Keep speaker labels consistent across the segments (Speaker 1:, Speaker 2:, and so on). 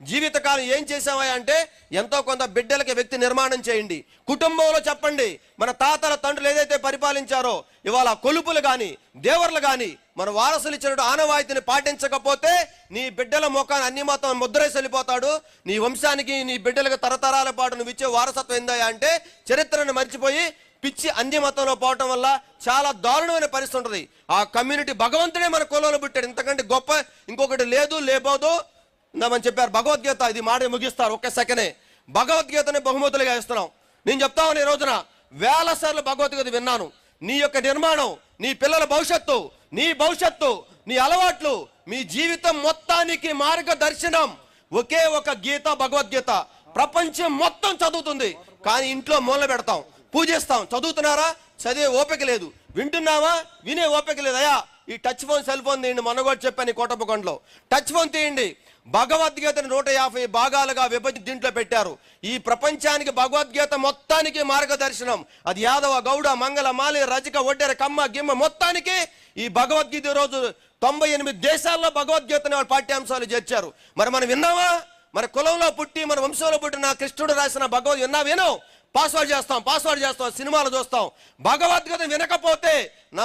Speaker 1: జీవితకాలం ఏం చేసావా అంటే ఎంతో కొంత బిడ్డలకి వ్యక్తి నిర్మాణం చేయండి. కుటుంబంలో చెప్పండి, మన తాతల తండ్రులు ఏదైతే పరిపాలించారో ఇవాళ కొలుపులు కానీ దేవర్లు కానీ మన వారసులు ఇచ్చినట్టు ఆనవాయితీని పాటించకపోతే నీ బిడ్డల ముఖాన్ని అన్ని మాత్రం ముద్రేసి వెళ్ళిపోతాడు. నీ వంశానికి నీ బిడ్డలకు తరతరాల పాటు నువ్వు ఇచ్చే వారసత్వం ఏందా అంటే చరిత్రను మర్చిపోయి పిచ్చి అన్య మతంలో పోవటం వల్ల చాలా దారుణమైన పరిస్థితి ఉంటుంది. ఆ కమ్యూనిటీ భగవంతుడే మన కులంలో పుట్టాడు, ఇంతకంటే గొప్ప ఇంకొకటి లేదు లేబోదు అని చెప్పారు. భగవద్గీత, ఇది మాట ముగిస్తారు ఒక్క సెకండే. భగవద్గీతని బహుమతులుగా ఇస్తున్నాం. నేను చెప్తాను, ఈ రోజున వేల సార్లు భగవద్గీత విన్నాను. నీ యొక్క నిర్మాణం, నీ పిల్లల భవిష్యత్తు, నీ భవిష్యత్తు, నీ అలవాట్లు, మీ జీవితం మొత్తానికి మార్గదర్శనం ఒకే ఒక గీత, భగవద్గీత. ప్రపంచం మొత్తం చదువుతుంది, కానీ ఇంట్లో మూల పెడతాం, పూజిస్తాం. చదువుతున్నారా? చదివే ఓపిక లేదు. వింటున్నావా? వినే ఓపిక లేదు. అయ్యా ఈ టచ్ ఫోన్, సెల్ ఫోన్ తీయండి. మొన్న కూడా చెప్పాను ఈ కోటప్పకొండలో, టచ్ ఫోన్ తీయండి. భగవద్గీతను 150 భాగాలుగా విభజించి దీంట్లో పెట్టారు. ఈ ప్రపంచానికి భగవద్గీత మొత్తానికి మార్గదర్శనం. అది యాదవ, గౌడ, మంగళ, మాలి, రజక, ఒడ్డెర, కమ్మ, గిమ్మ మొత్తానికి ఈ భగవద్గీత రోజు 98 దేశాల్లో భగవద్గీతని పాఠ్యాంశాలు చేర్చారు. మరి మనం విన్నావా? మన కులంలో పుట్టి మన వంశంలో పుట్టిన కృష్ణుడు రాసిన భగవద్గీత వినో పాస్వర్డ్ చేస్తాం, సినిమాలు చూస్తాం. భగవద్గీత వినకపోతే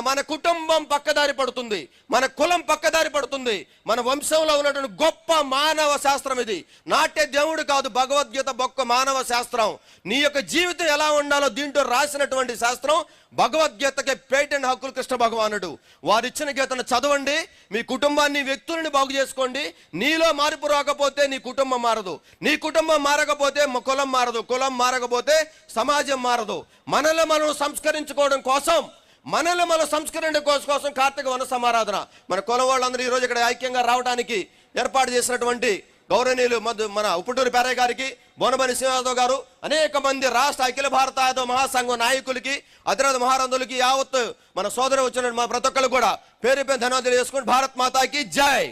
Speaker 1: మన కుటుంబం పక్కదారి పడుతుంది, మన కులం పక్కదారి పడుతుంది. మన వంశంలో ఉన్నటువంటి గొప్ప మానవ శాస్త్రం ఇది. నాట్య దేవుడు కాదు, భగవద్గీత గొప్ప మానవ శాస్త్రం. నీ యొక్క జీవితం ఎలా ఉండాలో దీంట్లో రాసినటువంటి శాస్త్రం. భగవద్గీతకి పేటెంట్ హక్కులు కృష్ణ భగవానుడు. వారిచ్చిన గీతను చదవండి, మీ కుటుంబాన్ని, వ్యక్తులని బాగు చేసుకోండి. నీలో మార్పు రాకపోతే నీ కుటుంబం మారదు, నీ కుటుంబం మారకపోతే కులం మారదు, కులం మారకపోతే సమాజం మారదు. మనల్ని మనం సంస్కరించుకోవడం కోసం, కార్తీక వన సమారాధన మన కులం వాళ్ళందరూ ఈరోజు ఇక్కడ ఐక్యంగా రావడానికి ఏర్పాటు చేసినటువంటి గౌరవనీయులు మన ఉప్పుటూరి పేరయ్య గారికి, బోనమని శ్రీనివాసరావు గారు, అనేక మంది రాష్ట్ర అఖిల భారత యాదవ మహాసంఘం నాయకులకి, అతిరథ మహారంధులకి, యావత్ మన సోదరు వచ్చిన మా ప్రతి ఒక్కరు కూడా పేరు ధన్యవాదాలు చేసుకుని భారత్ మాతాకి జై.